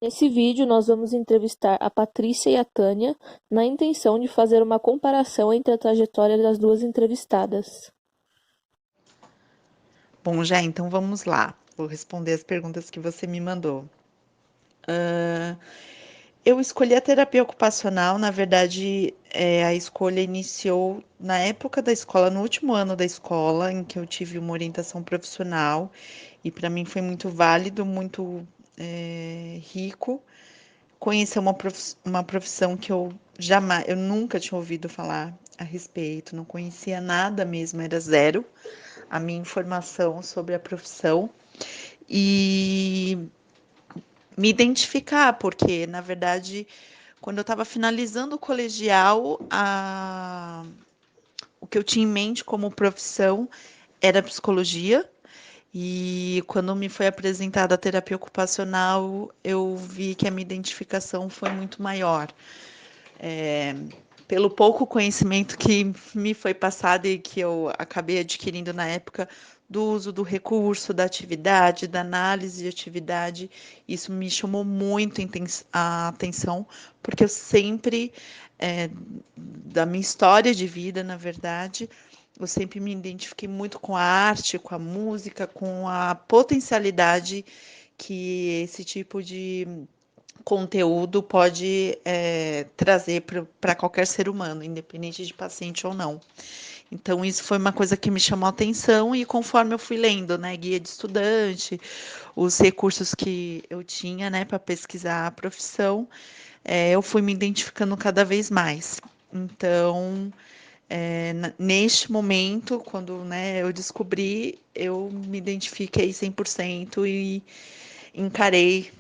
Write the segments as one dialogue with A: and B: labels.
A: Nesse vídeo, nós vamos entrevistar a Patrícia e a Tânia na intenção de fazer uma comparação entre a trajetória das duas entrevistadas.
B: Bom, já então vamos lá. Vou responder as perguntas que você me mandou. Eu escolhi a terapia ocupacional, na verdade, a escolha iniciou na época da escola, no último ano da escola, em que eu tive uma orientação profissional, e para mim foi muito válido, muito rico conhecer uma profissão que eu nunca tinha ouvido falar a respeito, não conhecia nada mesmo, era zero a minha informação sobre a profissão e me identificar, porque na verdade, quando eu estava finalizando o colegial, o que eu tinha em mente como profissão era psicologia. E quando me foi apresentada a terapia ocupacional, eu vi que a minha identificação foi muito maior. Pelo pouco conhecimento que me foi passado e que eu acabei adquirindo na época do uso do recurso, da atividade, da análise de atividade, isso me chamou muito a atenção, porque eu sempre, da minha história de vida, na verdade, eu sempre me identifiquei muito com a arte, com a música, com a potencialidade que esse tipo de conteúdo pode trazer para qualquer ser humano, independente de paciente ou não. Então, isso foi uma coisa que me chamou a atenção, e conforme eu fui lendo, né, guia de estudante, os recursos que eu tinha, né, para pesquisar a profissão, eu fui me identificando cada vez mais. Então, neste momento, quando né, eu descobri, eu me identifiquei 100% e encarei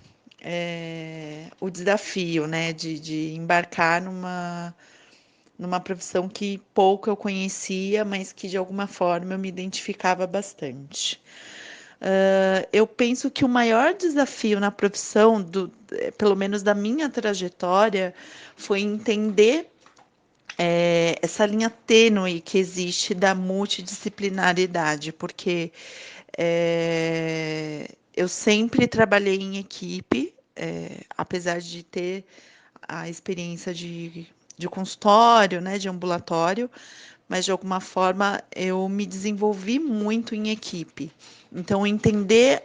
B: o desafio, né, de embarcar numa profissão que pouco eu conhecia, mas que de alguma forma eu me identificava bastante. Eu penso que o maior desafio na profissão, pelo menos da minha trajetória, foi entender essa linha tênue que existe da multidisciplinaridade, porque eu sempre trabalhei em equipe, apesar de ter a experiência de consultório, né, de ambulatório, mas de alguma forma eu me desenvolvi muito em equipe. Então, entender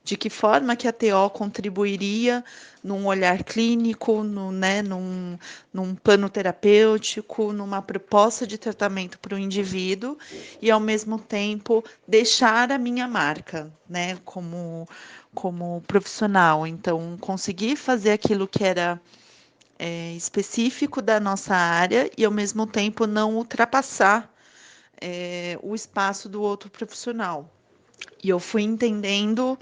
B: de que forma que a TO contribuiria num olhar clínico, né, num plano terapêutico, numa proposta de tratamento para o indivíduo, e ao mesmo tempo deixar a minha marca, né, como profissional. Então, conseguir fazer aquilo que era específico da nossa área e, ao mesmo tempo, não ultrapassar o espaço do outro profissional. E eu fui entendendo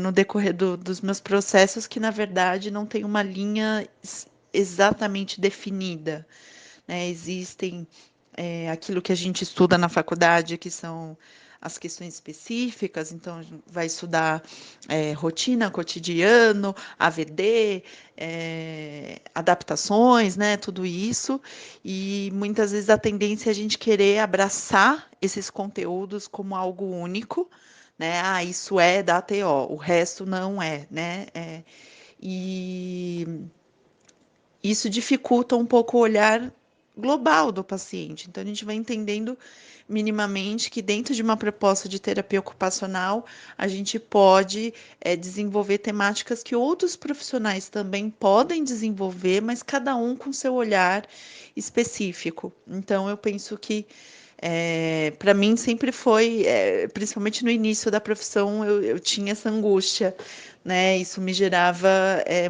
B: no decorrer dos meus processos que, na verdade, não tem uma linha exatamente definida. Né? Existem aquilo que a gente estuda na faculdade, que são as questões específicas, então vai estudar rotina, cotidiano, AVD, adaptações, né, tudo isso, e muitas vezes a tendência é a gente querer abraçar esses conteúdos como algo único, né, isso é da ATO, o resto não é, né, e isso dificulta um pouco o olhar global do paciente. Então, a gente vai entendendo minimamente que dentro de uma proposta de terapia ocupacional, a gente pode desenvolver temáticas que outros profissionais também podem desenvolver, mas cada um com seu olhar específico. Então, eu penso que para mim sempre foi, principalmente no início da profissão, eu tinha essa angústia, né? Isso me gerava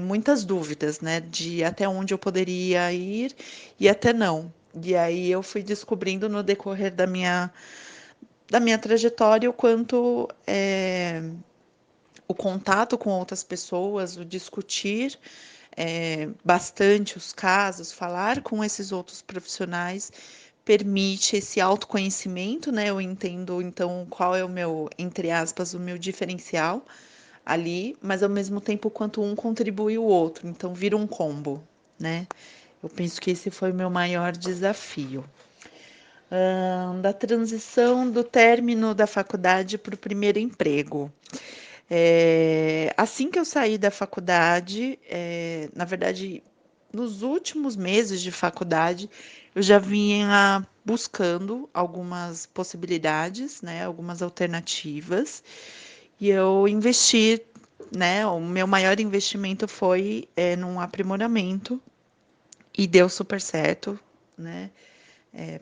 B: muitas dúvidas, né? De até onde eu poderia ir e até não. E aí eu fui descobrindo no decorrer da minha trajetória o quanto o contato com outras pessoas, o discutir bastante os casos, falar com esses outros profissionais permite esse autoconhecimento, né? Eu entendo então qual é o meu, entre aspas, o meu diferencial ali, mas ao mesmo tempo quanto um contribui o outro, então vira um combo, né? Eu penso que esse foi o meu maior desafio. Da transição do término da faculdade para o primeiro emprego. Assim que eu saí da faculdade, na verdade, nos últimos meses de faculdade, eu já vinha buscando algumas possibilidades, né, algumas alternativas, e eu investi, né, o meu maior investimento foi num aprimoramento, e deu super certo, né?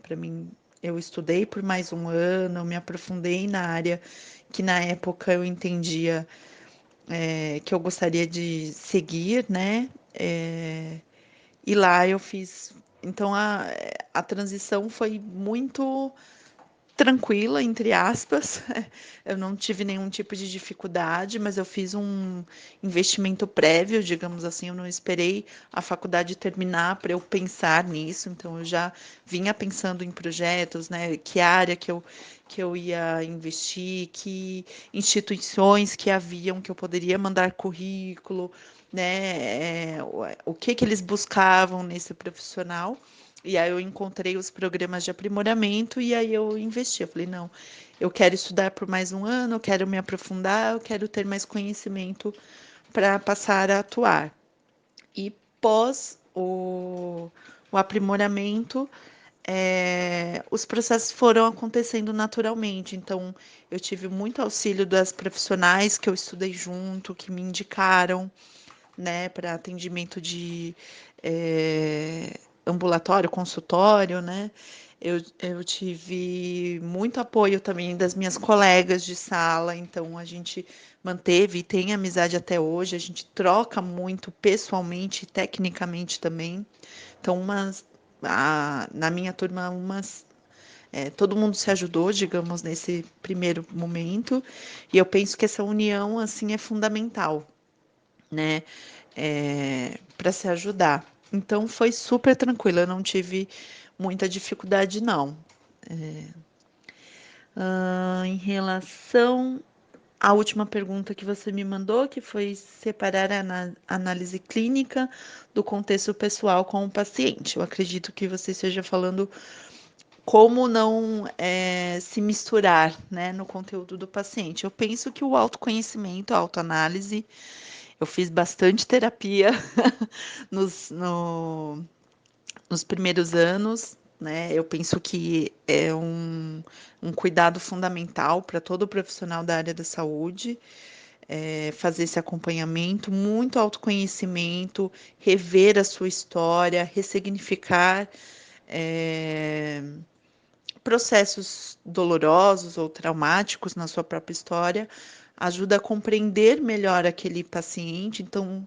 B: Para mim, eu estudei por mais um ano, me aprofundei na área que na época eu entendia que eu gostaria de seguir, né? E lá eu fiz. Então a transição foi muito tranquila, entre aspas. Eu não tive nenhum tipo de dificuldade, mas eu fiz um investimento prévio, digamos assim. Eu não esperei a faculdade terminar para eu pensar nisso. Então eu já vinha pensando em projetos, né? Que área que eu ia investir, que instituições que haviam que eu poderia mandar currículo, né? O que que eles buscavam nesse profissional. E aí eu encontrei os programas de aprimoramento e aí eu investi. Eu falei, não, eu quero estudar por mais um ano, eu quero me aprofundar, eu quero ter mais conhecimento para passar a atuar. E pós o aprimoramento, os processos foram acontecendo naturalmente. Então, eu tive muito auxílio das profissionais que eu estudei junto, que me indicaram, né, para atendimento de ambulatório, consultório, né? Eu tive muito apoio também das minhas colegas de sala, então a gente manteve e tem amizade até hoje, a gente troca muito pessoalmente e tecnicamente também. Então, na minha turma, todo mundo se ajudou, digamos, nesse primeiro momento, e eu penso que essa união, assim, é fundamental, né, para se ajudar. Então foi super tranquilo, eu não tive muita dificuldade, não. Em relação à última pergunta que você me mandou, que foi separar a análise clínica do contexto pessoal com o paciente. Eu acredito que você esteja falando como não se misturar, né, no conteúdo do paciente. Eu penso que o autoconhecimento, a autoanálise, eu fiz bastante terapia nos, no, nos primeiros anos, né? Eu penso que é um cuidado fundamental para todo profissional da área da saúde, fazer esse acompanhamento, muito autoconhecimento, rever a sua história, ressignificar é, processos dolorosos ou traumáticos na sua própria história, ajuda a compreender melhor aquele paciente. Então,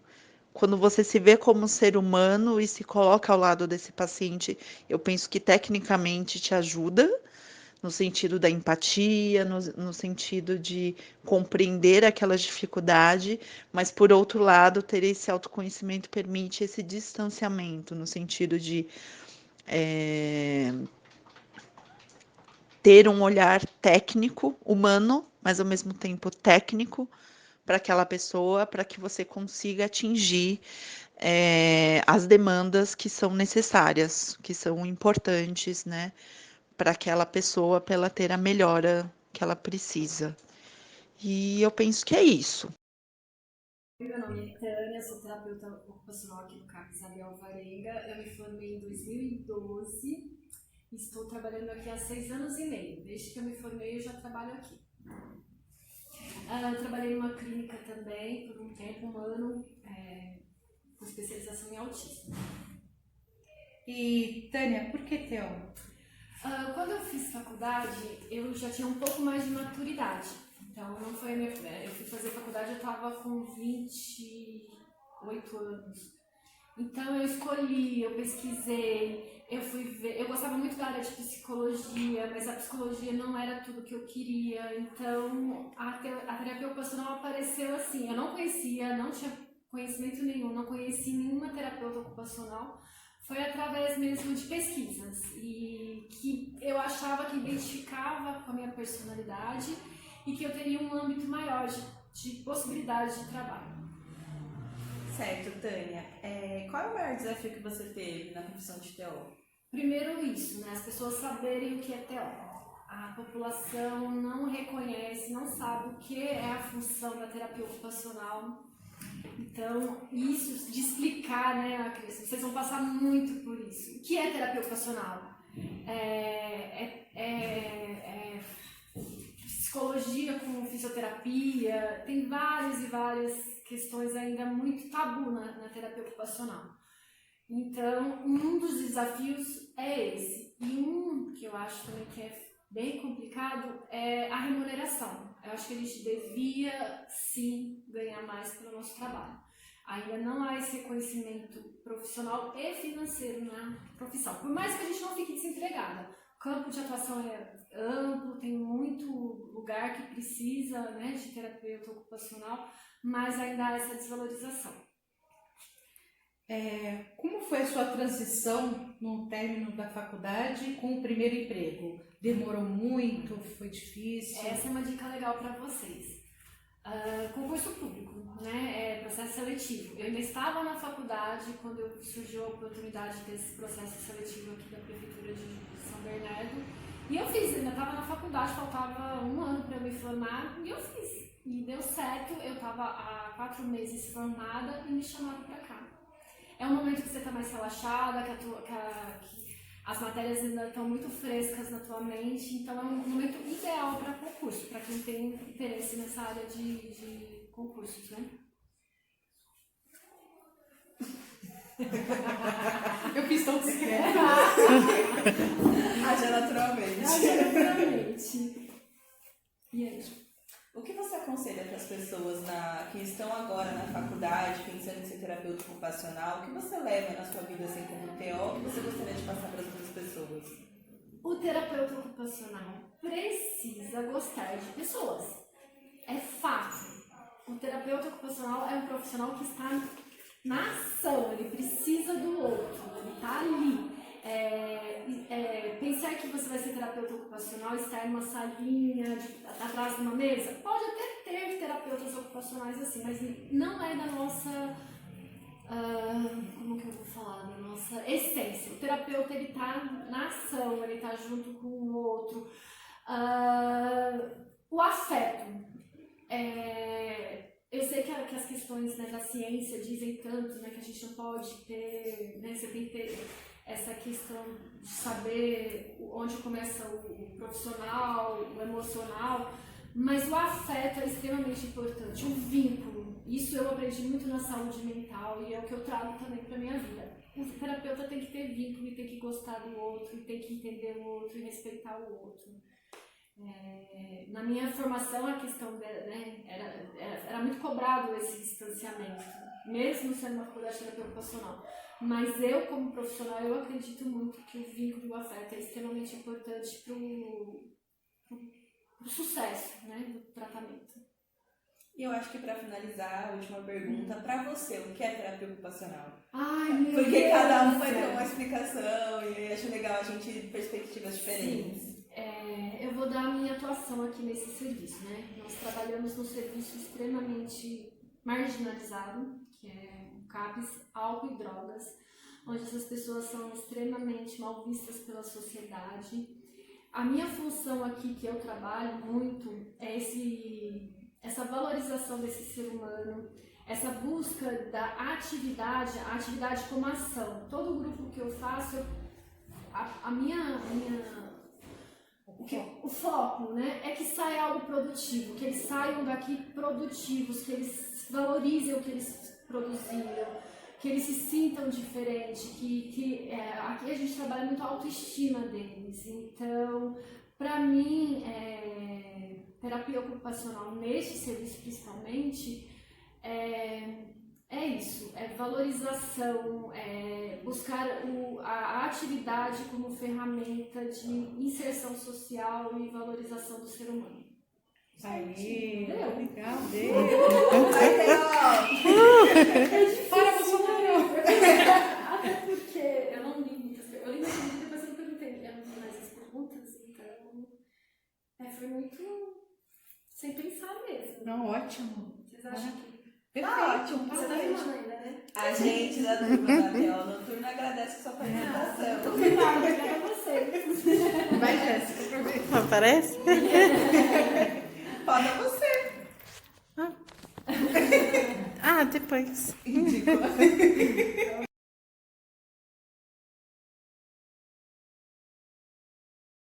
B: quando você se vê como ser humano e se coloca ao lado desse paciente, eu penso que tecnicamente te ajuda, no sentido da empatia, no sentido de compreender aquela dificuldade, mas por outro lado, ter esse autoconhecimento permite esse distanciamento, no sentido de ter um olhar técnico, humano, mas ao mesmo tempo técnico, para aquela pessoa, para que você consiga atingir as demandas que são necessárias, que são importantes, né, para aquela pessoa, para ela ter a melhora que ela precisa. E eu penso que é isso.
C: Meu nome é Tânia, sou terapeuta ocupacional aqui no CAP Isabel Alvarenga. Eu me formei em 2012 e estou trabalhando aqui há 6 anos e meio. Desde que eu me formei, eu já trabalho aqui. Trabalhei numa clínica também por um tempo, um ano, com especialização em autismo.
D: E, Tânia, por que TO?
C: Quando eu fiz faculdade, eu já tinha um pouco mais de maturidade. Então, não foi a minha primeira. Eu fui fazer faculdade, eu estava com 28 anos. Então, eu escolhi, eu pesquisei, eu fui ver. Eu gostava muito da área de psicologia, mas a psicologia não era tudo que eu queria. Então, a terapia ocupacional apareceu assim. Eu não conhecia, não tinha conhecimento nenhum, não conheci nenhuma terapeuta ocupacional. Foi através mesmo de pesquisas e que eu achava que identificava com a minha personalidade e que eu teria um âmbito maior de possibilidades de trabalho.
D: Certo, Tânia. Qual é o maior desafio que você teve na profissão de TO?
C: Primeiro isso, né? As pessoas saberem o que é TO. a população não reconhece, não sabe o que é a função da terapia ocupacional. Então, isso de explicar, né, vocês vão passar muito por isso. O que é terapia ocupacional? Psicologia com fisioterapia, tem várias e várias questões ainda muito tabu na terapia ocupacional. Então, um dos desafios é esse. E um que eu acho também que é bem complicado é a remuneração. Eu acho que a gente devia, sim, ganhar mais pelo nosso trabalho. Ainda não há esse reconhecimento profissional e financeiro na profissão. Por mais que a gente não fique desempregada, o campo de atuação é amplo, tem muito lugar que precisa, né, de terapeuta ocupacional, mas ainda há essa desvalorização.
E: Como foi a sua transição no término da faculdade com o primeiro emprego? Demorou muito? Foi difícil?
C: Essa é uma dica legal para vocês. Concurso público, né? Processo seletivo. Eu ainda estava na faculdade quando surgiu a oportunidade desse processo seletivo aqui da Prefeitura de São Bernardo. E eu fiz, ainda estava na faculdade, faltava um ano para eu me formar, e eu fiz. E deu certo, eu estava há 4 meses formada e me chamaram para cá. É um momento que você está mais relaxada, que as matérias ainda estão muito frescas na tua mente, então é um momento ideal para concurso, para quem tem interesse nessa área de concursos, né?
E: Eu fiz tão discreto.
D: Haja naturalmente.
C: Haja naturalmente. E aí?
D: O que você aconselha para as pessoas que estão agora na faculdade, pensando em ser terapeuta ocupacional? O que você leva na sua vida assim como TO? O que você gostaria de passar para as outras pessoas?
C: O terapeuta ocupacional precisa gostar de pessoas. É fato. O terapeuta ocupacional é um profissional que está na ação, ele precisa do outro, ele está ali. Pensar que você vai ser terapeuta ocupacional, estar em uma salinha, atrás de uma mesa, pode até ter terapeutas ocupacionais assim, mas não é da nossa, como que eu vou falar, da nossa essência. O terapeuta, ele está na ação, ele está junto com o outro. O afeto. Eu sei que as questões, né, da ciência dizem tanto, né, que a gente não pode ter, né, você tem que ter essa questão de saber onde começa o profissional, o emocional, mas o afeto é extremamente importante, o vínculo. Isso eu aprendi muito na saúde mental e é o que eu trago também para a minha vida. O terapeuta tem que ter vínculo e tem que gostar do outro, e tem que entender o outro e respeitar o outro. Na minha formação, a questão né, era muito cobrado esse distanciamento, mesmo sendo uma faculdade de terapia ocupacional. Mas eu, como profissional, eu acredito muito que o vínculo e o afeto é extremamente importante para o sucesso, né, do tratamento.
D: E eu acho que para finalizar, a última pergunta, para você, o que é terapia ocupacional?
C: Ai, meu
D: Porque
C: Deus,
D: cada um vai ter uma explicação e eu acho legal a gente ter perspectivas diferentes.
C: Sim. Eu vou dar a minha atuação aqui nesse serviço, né? Nós trabalhamos num serviço extremamente marginalizado, que é o CAPS, álcool e drogas, onde essas pessoas são extremamente mal vistas pela sociedade. A minha função aqui, que eu trabalho muito, é essa valorização desse ser humano, essa busca da atividade, a atividade como ação. Todo grupo que eu faço, o foco, né, é que saia algo produtivo, que eles saiam daqui produtivos, que eles valorizem o que eles produziram, que eles se sintam diferentes, aqui a gente trabalha muito a autoestima deles. Então, para mim, terapia ocupacional neste serviço principalmente, é isso, é valorização, buscar a atividade como ferramenta de inserção social e valorização do ser humano.
E: Aí, legal.
C: É difícil, até porque eu não li muitas perguntas, eu li muitas perguntas, depois eu não perguntei mais as perguntas, então foi muito sem pensar mesmo.
E: Não, ótimo.
C: Vocês acham que...
E: Perfeito.
C: Você tá filmando ainda, né?
D: A gente da turma da TO Noturna agradece a sua participação.
C: Obrigada a vocês.
E: Vai, Jéssica.
F: Aparece?
D: Falta você.
F: Ah, depois.
D: Indico.